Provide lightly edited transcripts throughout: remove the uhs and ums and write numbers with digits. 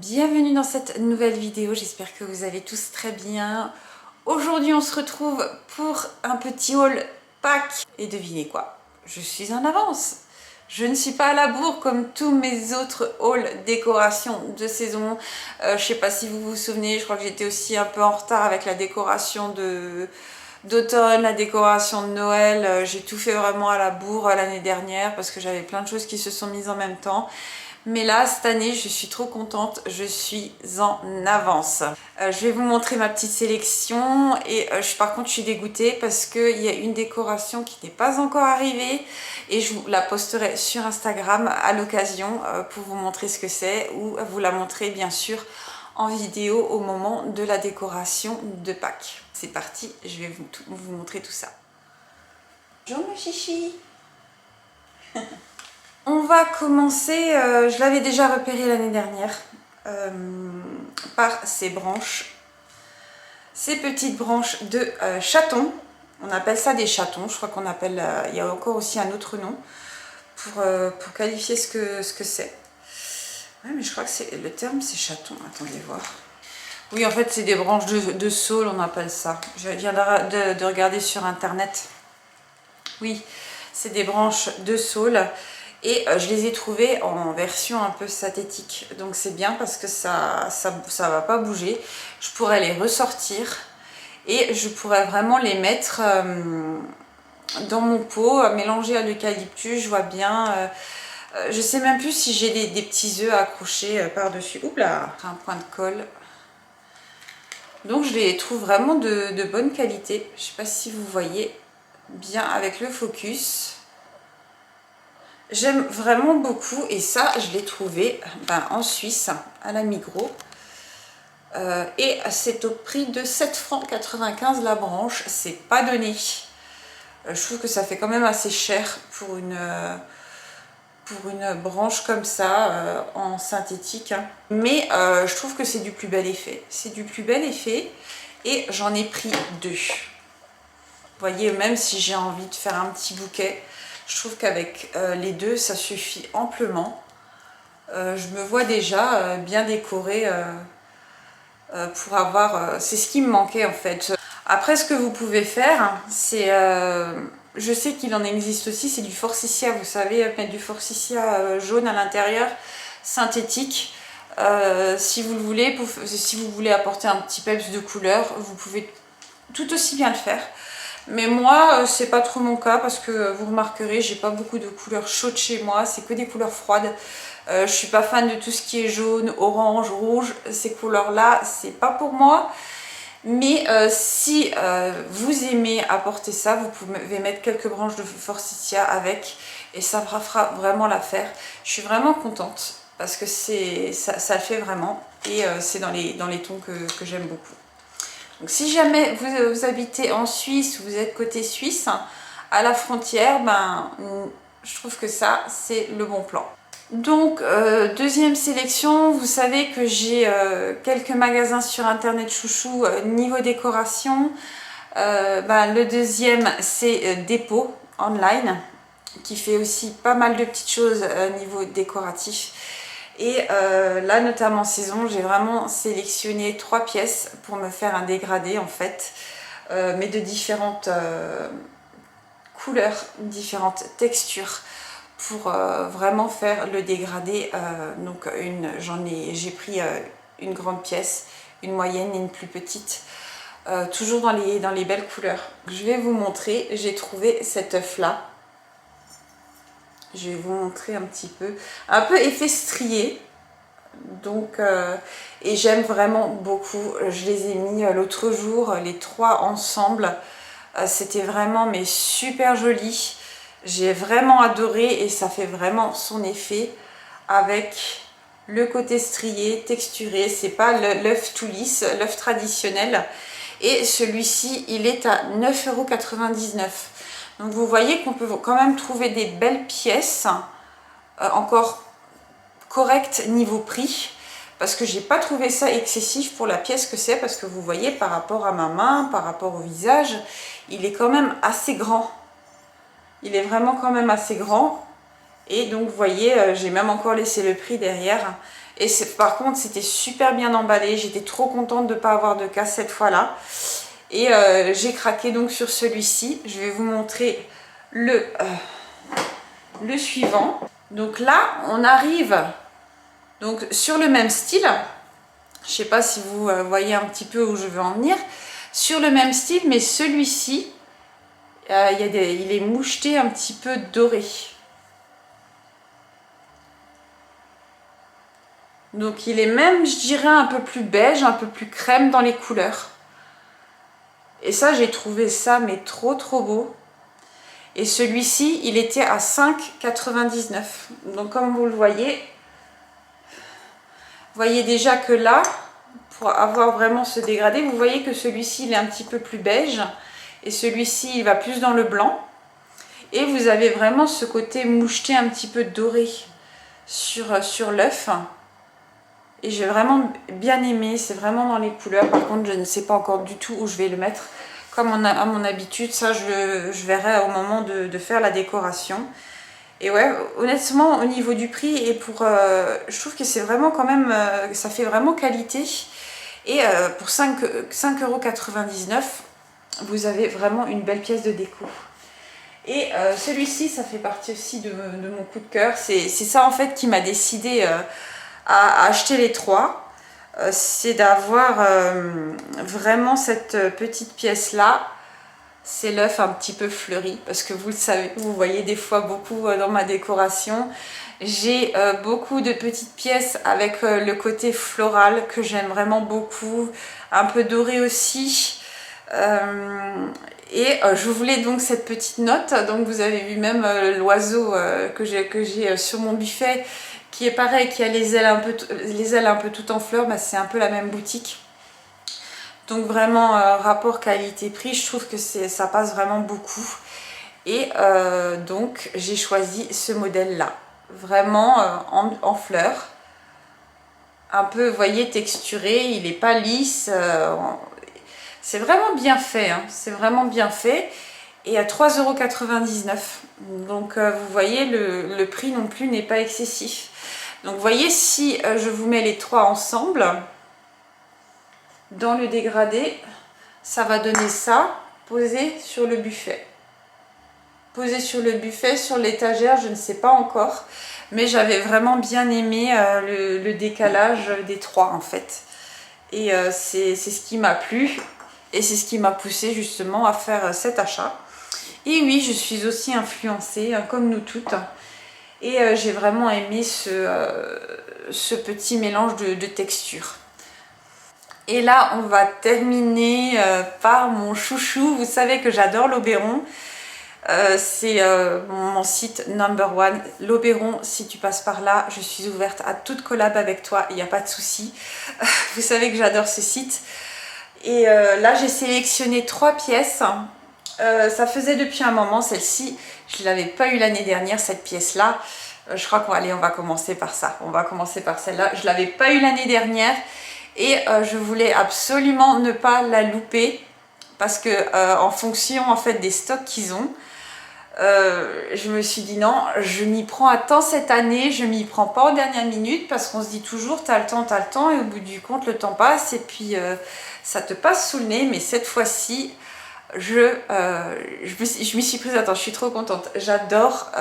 Bienvenue dans cette nouvelle vidéo, j'espère que vous allez tous très bien. Aujourd'hui on se retrouve pour un petit haul Pâques. Et devinez quoi? Je suis en avance. Je ne suis pas à la bourre comme tous mes autres hauls décoration de saison. Je sais pas si vous vous souvenez, je crois que j'étais aussi un peu en retard avec la décoration d'automne, la décoration de Noël. J'ai tout fait vraiment à la bourre l'année dernière parce que j'avais plein de choses qui se sont mises en même temps. Mais là, cette année, je suis trop contente, je suis en avance. Je vais vous montrer ma petite sélection et par contre, je suis dégoûtée parce qu'il y a une décoration qui n'est pas encore arrivée et je vous la posterai sur Instagram à l'occasion pour vous montrer ce que c'est ou vous la montrer bien sûr en vidéo au moment de la décoration de Pâques. C'est parti, je vais vous montrer tout ça. Bonjour ma chichi. On va commencer, je l'avais déjà repéré l'année dernière, par ces branches, ces petites branches de chatons. On appelle ça des chatons, je crois qu'on appelle, il y a encore aussi un autre nom pour qualifier ce que c'est. Ouais, mais je crois que le terme c'est chaton, attendez voir. Oui, en fait c'est des branches de saule, on appelle ça. Je viens de regarder sur internet. Oui, c'est des branches de saule. Et je les ai trouvées en version un peu synthétique. Donc c'est bien parce que ça va pas bouger. Je pourrais les ressortir et je pourrais vraiment les mettre dans mon pot, mélanger à l'eucalyptus. Je vois bien. Je sais même plus si j'ai des petits œufs accrochés par-dessus. Oups là, un point de colle. Donc je les trouve vraiment de bonne qualité. Je sais pas si vous voyez bien avec le focus. J'aime vraiment beaucoup et ça je l'ai trouvé en Suisse à la Migros et c'est au prix de 7,95 € la branche, c'est pas donné. Je trouve que ça fait quand même assez cher pour une branche comme ça en synthétique, hein. Mais je trouve que c'est du plus bel effet, c'est du plus bel effet et j'en ai pris deux. Vous voyez, même si j'ai envie de faire un petit bouquet, je trouve qu'avec les deux, ça suffit amplement. Je me vois déjà bien décorée pour avoir... c'est ce qui me manquait en fait. Après, ce que vous pouvez faire, c'est... je sais qu'il en existe aussi, c'est du forsythia. Vous savez, mettre du forsythia jaune à l'intérieur, synthétique. Si vous le voulez, si vous voulez apporter un petit peps de couleur, vous pouvez tout aussi bien le faire. Mais moi, c'est pas trop mon cas parce que vous remarquerez, j'ai pas beaucoup de couleurs chaudes chez moi, c'est que des couleurs froides. Je suis pas fan de tout ce qui est jaune, orange, rouge. Ces couleurs-là, c'est pas pour moi. Mais si vous aimez apporter ça, vous pouvez mettre quelques branches de forsythia avec et ça fera vraiment l'affaire. Je suis vraiment contente parce que ça le fait vraiment et c'est dans les tons que j'aime beaucoup. Donc si jamais vous habitez en Suisse ou vous êtes côté suisse, à la frontière, je trouve que ça, c'est le bon plan. Donc, deuxième sélection, vous savez que j'ai quelques magasins sur internet chouchou niveau décoration. Le deuxième, c'est Dépôt Online, qui fait aussi pas mal de petites choses niveau décoratif. Et là, notamment saison, j'ai vraiment sélectionné 3 pièces pour me faire un dégradé en fait, mais de différentes couleurs, différentes textures pour vraiment faire le dégradé. Donc j'ai pris une grande pièce, une moyenne et une plus petite, toujours dans les belles couleurs. Je vais vous montrer, j'ai trouvé cet œuf là. Je vais vous montrer un petit peu effet strié. Donc et j'aime vraiment beaucoup. Je les ai mis l'autre jour, les 3 ensemble. C'était vraiment mais super joli. J'ai vraiment adoré et ça fait vraiment son effet avec le côté strié, texturé. C'est pas l'œuf tout lisse, l'œuf traditionnel. Et celui-ci, il est à 9,99 €. Donc vous voyez qu'on peut quand même trouver des belles pièces, encore correctes niveau prix, parce que j'ai pas trouvé ça excessif pour la pièce que c'est, parce que vous voyez par rapport à ma main, par rapport au visage, il est quand même assez grand. Il est vraiment quand même assez grand. Et donc vous voyez, j'ai même encore laissé le prix derrière. Et par contre, c'était super bien emballé. J'étais trop contente de ne pas avoir de casse cette fois-là. Et j'ai craqué donc sur celui-ci. Je vais vous montrer le suivant. Donc là, on arrive donc sur le même style. Je ne sais pas si vous voyez un petit peu où je veux en venir. Sur le même style, mais celui-ci, il est moucheté un petit peu doré. Donc il est même, je dirais, un peu plus beige, un peu plus crème dans les couleurs. Et ça, j'ai trouvé ça mais trop beau. Et celui-ci, il était à 5,99 €. Donc comme vous le voyez déjà que là, pour avoir vraiment ce dégradé, vous voyez que celui-ci, il est un petit peu plus beige. Et celui-ci, il va plus dans le blanc. Et vous avez vraiment ce côté moucheté un petit peu doré sur l'œuf. Et j'ai vraiment bien aimé, c'est vraiment dans les couleurs. Par contre, je ne sais pas encore du tout où je vais le mettre. Comme à mon habitude, ça je verrai au moment de faire la décoration. Et ouais, honnêtement, au niveau du prix, et je trouve que c'est vraiment quand même, ça fait vraiment qualité. Et pour 5,99 €, vous avez vraiment une belle pièce de déco. Et celui-ci, ça fait partie aussi de mon coup de cœur. C'est ça en fait qui m'a décidé à acheter les trois. C'est d'avoir vraiment cette petite pièce là. C'est l'œuf un petit peu fleuri, parce que vous le savez, vous voyez des fois beaucoup dans ma décoration. J'ai beaucoup de petites pièces avec le côté floral que j'aime vraiment beaucoup, un peu doré aussi. Et je voulais donc cette petite note. Donc vous avez vu même l'oiseau que j'ai sur mon buffet, qui est pareil, qui a les ailes un peu toutes en fleurs. Bah, c'est un peu la même boutique. Donc vraiment rapport qualité-prix, je trouve que ça passe vraiment beaucoup. Et donc j'ai choisi ce modèle là, vraiment en fleurs, un peu, vous voyez, texturé, il n'est pas lisse, c'est vraiment bien fait, hein. C'est vraiment bien fait. Et à 3,99 €. Donc vous voyez, le prix non plus n'est pas excessif. Donc vous voyez, si je vous mets les trois ensemble dans le dégradé, ça va donner ça posé sur le buffet. Posé sur le buffet, sur l'étagère, je ne sais pas encore. Mais j'avais vraiment bien aimé le décalage des trois en fait. Et c'est ce qui m'a plu. Et c'est ce qui m'a poussé justement à faire cet achat. Et oui, je suis aussi influencée, hein, comme nous toutes. Et j'ai vraiment aimé ce petit mélange de textures. Et là, on va terminer par mon chouchou. Vous savez que j'adore l'Oberon. C'est mon site number one. L'Oberon, si tu passes par là, je suis ouverte à toute collab avec toi. Il n'y a pas de souci. Vous savez que j'adore ce site. Et là, j'ai sélectionné 3 pièces. Ça faisait depuis un moment. Celle-ci, je ne l'avais pas eu l'année dernière, cette pièce-là. Je crois on va commencer par ça. On va commencer par celle-là. Je ne l'avais pas eu l'année dernière. Et je voulais absolument ne pas la louper. Parce que en fonction en fait des stocks qu'ils ont, je me suis dit non, je m'y prends à temps cette année, je m'y prends pas en dernière minute, parce qu'on se dit toujours t'as le temps, et au bout du compte le temps passe et puis ça te passe sous le nez. Mais cette fois-ci, je m'y suis prise. Attends, je suis trop contente, j'adore.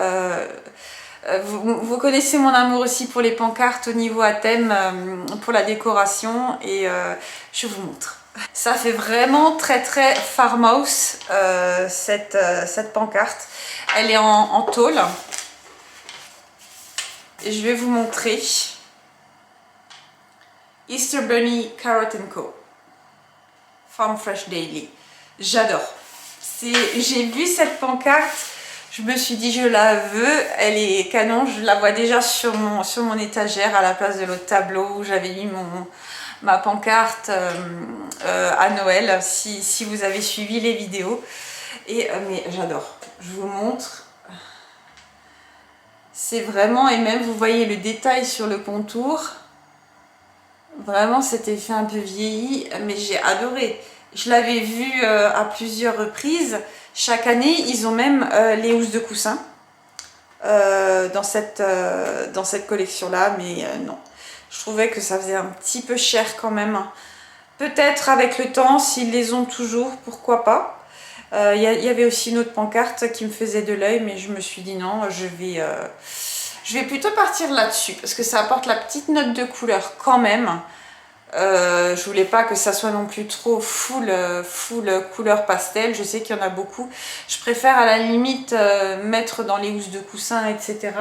Vous connaissez mon amour aussi pour les pancartes au niveau à thème, pour la décoration, et je vous montre. Ça fait vraiment très farmhouse, cette pancarte. Elle est en tôle. Et je vais vous montrer. Easter Bunny Carrot & Co. Farm Fresh Daily. J'adore. J'ai vu cette pancarte, je me suis dit je la veux, elle est canon. Je la vois déjà sur mon étagère à la place de l'autre tableau où j'avais mis ma pancarte à Noël, si vous avez suivi les vidéos. Et mais j'adore. Je vous montre. C'est vraiment, et même vous voyez le détail sur le contour. Vraiment cet effet un peu vieilli, mais j'ai adoré. Je l'avais vu à plusieurs reprises. Chaque année, ils ont même les housses de coussin dans cette collection-là, mais non. Je trouvais que ça faisait un petit peu cher quand même. Peut-être avec le temps, s'ils les ont toujours, pourquoi pas. Y avait aussi une autre pancarte qui me faisait de l'œil, mais je me suis dit non, je vais plutôt partir là-dessus parce que ça apporte la petite note de couleur quand même. Je voulais pas que ça soit non plus trop full couleur pastel. Je sais qu'il y en a beaucoup. Je préfère à la limite mettre dans les housses de coussin, etc.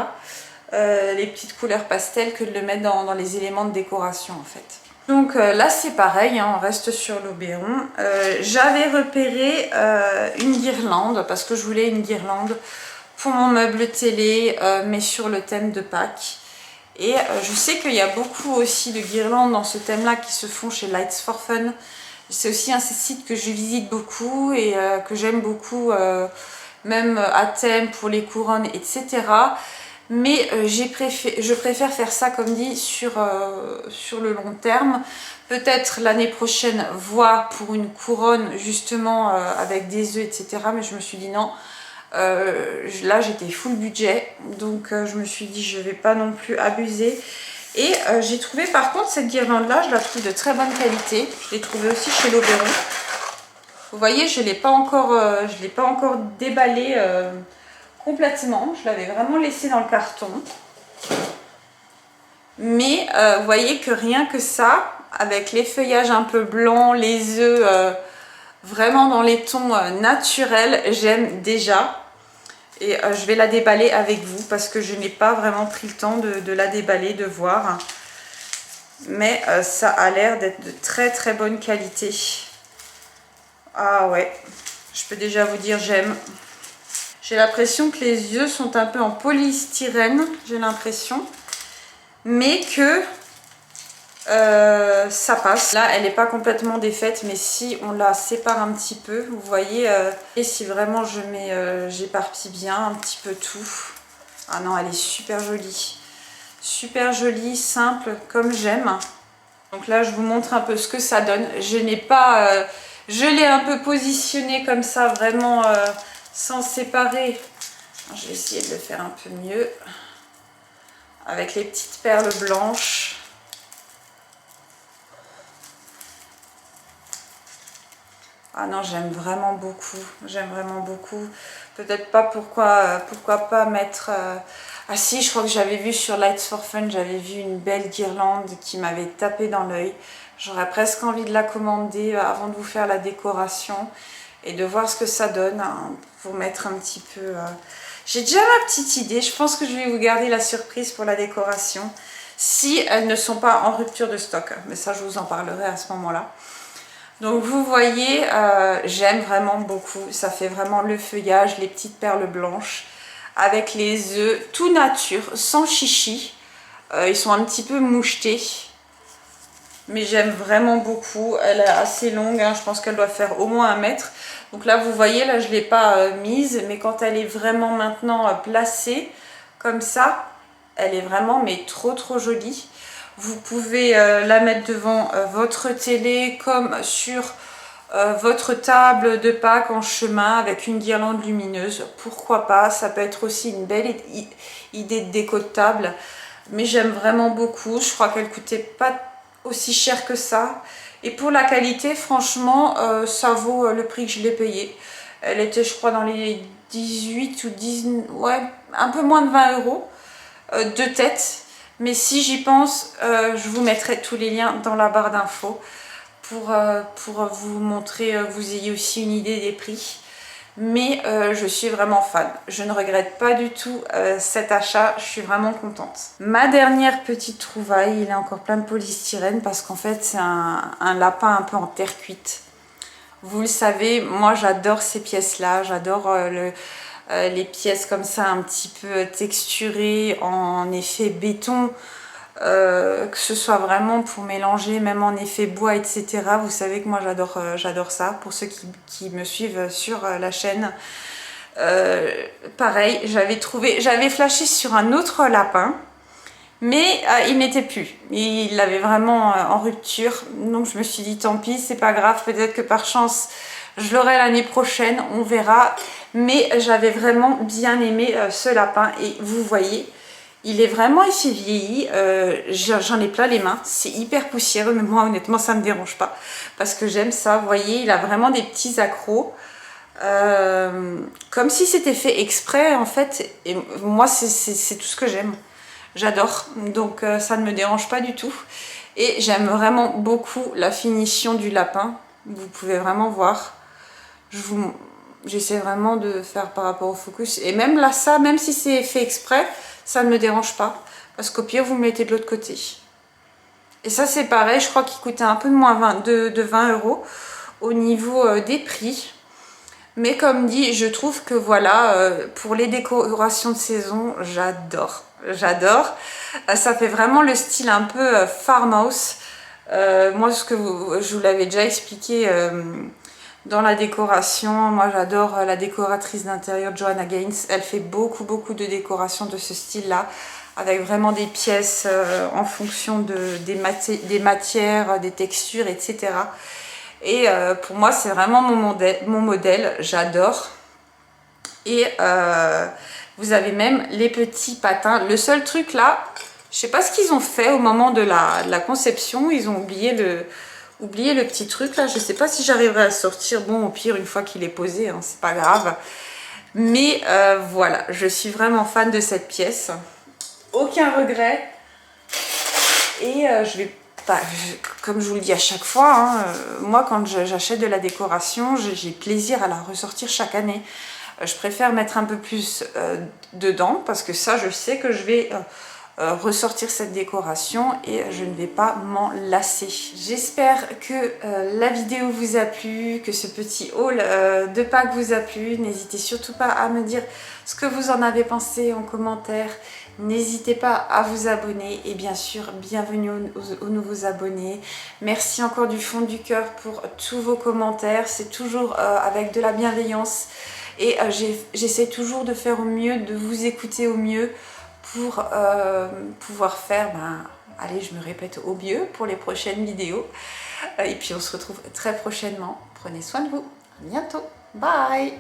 Les petites couleurs pastel que de le mettre dans les éléments de décoration en fait. Donc là c'est pareil, hein, on reste sur l'Oberon. J'avais repéré une guirlande parce que je voulais une guirlande pour mon meuble télé, mais sur le thème de Pâques. Et je sais qu'il y a beaucoup aussi de guirlandes dans ce thème là qui se font chez Lights for Fun. C'est aussi un site que je visite beaucoup et que j'aime beaucoup, même à thème pour les couronnes, etc. Mais je préfère faire ça comme dit sur le long terme. Peut-être l'année prochaine, voir pour une couronne justement avec des œufs, etc. Mais je me suis dit non, là j'étais full budget. Donc je me suis dit je vais pas non plus abuser. Et j'ai trouvé par contre cette guirlande là, je la trouve de très bonne qualité. Je l'ai trouvée aussi chez l'Oberon. Vous voyez, je ne l'ai pas encore déballée complètement. Je l'avais vraiment laissée dans le carton. Mais vous voyez que rien que ça, avec les feuillages un peu blancs, les œufs vraiment dans les tons naturels, j'aime déjà. Et je vais la déballer avec vous parce que je n'ai pas vraiment pris le temps de la déballer, de voir. Mais ça a l'air d'être de très très bonne qualité. Ah ouais, je peux déjà vous dire j'aime. J'ai l'impression que les yeux sont un peu en polystyrène, j'ai l'impression. Mais que ça passe. Là, elle n'est pas complètement défaite, mais si on la sépare un petit peu, vous voyez, et si vraiment j'éparpille bien un petit peu tout. Ah non, elle est super jolie. Super jolie, simple, comme j'aime. Donc là, je vous montre un peu ce que ça donne. Je l'ai un peu positionné comme ça, vraiment sans séparer. Je vais essayer de le faire un peu mieux. Avec les petites perles blanches. Ah non, j'aime vraiment beaucoup. J'aime vraiment beaucoup. Peut-être pas pourquoi pas mettre... Ah si, je crois que j'avais vu sur Lights for Fun, j'avais vu une belle guirlande qui m'avait tapé dans l'œil. J'aurais presque envie de la commander avant de vous faire la décoration et de voir ce que ça donne hein, pour mettre un petit peu... J'ai déjà ma petite idée, je pense que je vais vous garder la surprise pour la décoration si elles ne sont pas en rupture de stock. Mais ça, je vous en parlerai à ce moment-là. Donc vous voyez, j'aime vraiment beaucoup. Ça fait vraiment le feuillage, les petites perles blanches avec les œufs tout nature, sans chichi. Ils sont un petit peu mouchetés. Mais j'aime vraiment beaucoup. Elle est assez longue, hein. Je pense qu'elle doit faire au moins 1 mètre. Donc là, vous voyez, là, je ne l'ai pas mise. Mais quand elle est vraiment maintenant placée, comme ça, elle est vraiment mais trop jolie. Vous pouvez la mettre devant votre télé comme sur votre table de Pâques en chemin avec une guirlande lumineuse. Pourquoi pas? Ça peut être aussi une belle idée de déco de table. Mais j'aime vraiment beaucoup. Je crois qu'elle coûtait pas aussi cher que ça. Et pour la qualité, franchement, ça vaut le prix que je l'ai payé. Elle était, je crois, dans les 18 ou 19... Ouais, un peu moins de 20 € de tête. Mais si j'y pense, je vous mettrai tous les liens dans la barre d'infos pour vous montrer, que vous ayez aussi une idée des prix. Mais je suis vraiment fan. Je ne regrette pas du tout cet achat. Je suis vraiment contente. Ma dernière petite trouvaille, il est encore plein de polystyrène parce qu'en fait c'est un lapin un peu en terre cuite. Vous le savez, moi j'adore ces pièces-là. J'adore les pièces comme ça un petit peu texturées en effet béton. Que ce soit vraiment pour mélanger même en effet bois, etc. Vous savez que moi j'adore ça. Pour ceux qui me suivent sur la chaîne, pareil, j'avais flashé sur un autre lapin, mais il n'était plus. Il l'avait vraiment en rupture, donc je me suis dit tant pis, c'est pas grave, peut-être que par chance je l'aurai l'année prochaine, on verra. Mais j'avais vraiment bien aimé ce lapin et vous voyez, Il est vraiment effet vieilli, j'en ai plein les mains, c'est hyper poussiéreux, mais moi honnêtement ça me dérange pas, parce que j'aime ça, vous voyez, il a vraiment des petits accros, comme si c'était fait exprès en fait, et moi c'est tout ce que j'aime, j'adore, donc ça ne me dérange pas du tout, et j'aime vraiment beaucoup la finition du lapin, vous pouvez vraiment voir, j'essaie vraiment de faire par rapport au focus, et même là ça, même si c'est fait exprès, ça ne me dérange pas, parce qu'au pire vous le mettez de l'autre côté. Et ça c'est pareil, je crois qu'il coûtait un peu moins de 20 € au niveau des prix. Mais comme dit, je trouve que voilà, pour les décorations de saison, j'adore. J'adore. Ça fait vraiment le style un peu farmhouse. Moi, je vous l'avais déjà expliqué dans la décoration. Moi, j'adore la décoratrice d'intérieur Joanna Gaines. Elle fait beaucoup de décorations de ce style-là, avec vraiment des pièces en fonction des matières, des textures, etc. Et pour moi, c'est vraiment mon modèle, j'adore. Et vous avez même les petits patins. Le seul truc là, je sais pas ce qu'ils ont fait au moment de la conception. Ils ont oublié le petit truc là. Je sais pas si j'arriverai à sortir. Bon, au pire, une fois qu'il est posé, hein, c'est pas grave. Mais voilà, je suis vraiment fan de cette pièce. Aucun regret. Et je vais... comme je vous le dis à chaque fois, hein, moi quand j'achète de la décoration, j'ai plaisir à la ressortir chaque année. Je préfère mettre un peu plus dedans parce que ça je sais que je vais ressortir cette décoration et je ne vais pas m'en lasser. J'espère que la vidéo vous a plu, que ce petit haul de Pâques vous a plu. N'hésitez surtout pas à me dire ce que vous en avez pensé en commentaire. N'hésitez pas à vous abonner et bien sûr, bienvenue aux nouveaux abonnés. Merci encore du fond du cœur pour tous vos commentaires. C'est toujours avec de la bienveillance et j'essaie toujours de faire au mieux, de vous écouter au mieux pour pouvoir faire, allez, je me répète, au mieux pour les prochaines vidéos. Et puis on se retrouve très prochainement. Prenez soin de vous. À bientôt. Bye!